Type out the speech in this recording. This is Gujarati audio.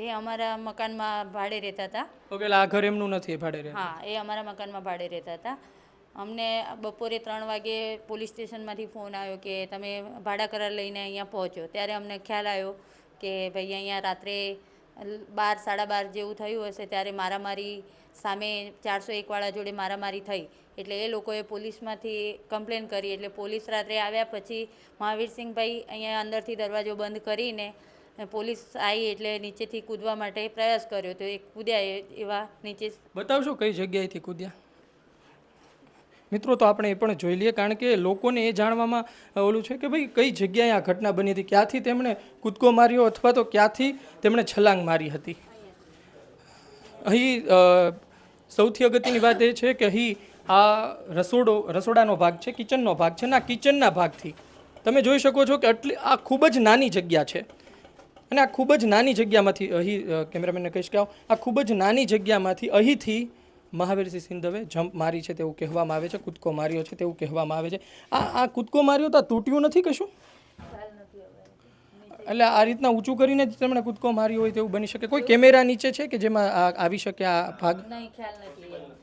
એ અમારા મકાનમાં ભાડે રહેતા હતા. ઓકે, એટલે આ ઘર એમનું નથી, ભાડે રહે? હા, એ અમારા મકાનમાં ભાડે રહેતા હતા. અમને બપોરે 3 વાગે પોલીસ સ્ટેશનમાંથી ફોન આવ્યો કે તમે ભાડા કરાર લઈને અહીંયા પહોંચો. ત્યારે અમને ખ્યાલ આવ્યો કે ભાઈ અહીંયા રાત્રે 12 12:30 જેવું થયું હશે. ત્યારે મારામારી સામે 401 વાળા જોડે મારામારી થઈ. એટલે એ લોકોએ પોલીસમાંથી કમ્પ્લેન કરી. એટલે પોલીસ રાત્રે આવ્યા પછી મહાવીરસિંહભાઈ અહીંયા અંદરથી દરવાજો બંધ કરીને પોલીસ આવી એટલે નીચેથી કૂદવા માટે પ્રયાસ કર્યો તો એ કૂદ્યા એવા નીચે. બતાવશો કઈ જગ્યાએથી કૂદ્યા? મિત્રો, તો આપણે એ પણ જોઈ લઈએ, કારણ કે લોકોને એ જાણવામાં ઓલું છે કે ભાઈ કઈ જગ્યાએ આ ઘટના બની હતી, ક્યાંથી તેમણે કૂદકો માર્યો અથવા તો ક્યાંથી તેમણે છલાંગ મારી હતી. અહીં સૌથી અગત્યની વાત એ છે કે અહીં આ રસોડાનો ભાગ છે, કિચનનો ભાગ છે, ને આ કિચનના ભાગથી તમે જોઈ શકો છો કે આ ખૂબ જ નાની જગ્યા છે. અને આ ખૂબ જ નાની જગ્યામાંથી અહીં કેમેરામેનને કહીશ કે આ ખૂબ જ નાની જગ્યામાંથી અહીંથી મહાવીરસિંહ સિંધવે જમ્પ મારી છે તેવું કહેવામાં આવે છે, કૂદકો માર્યો છે તેવું કહેવામાં આવે છે. આ કૂદકો માર્યો તો તૂટ્યું નથી કશું? એટલે આ રીતના ઊંચું કરીને જ તેમણે કૂદકો માર્યો હોય તેવું બની શકે? કોઈ કેમેરા નીચે છે કે જેમાં આવી શકે આ ભાગ? નહીં, ખ્યાલ નથી.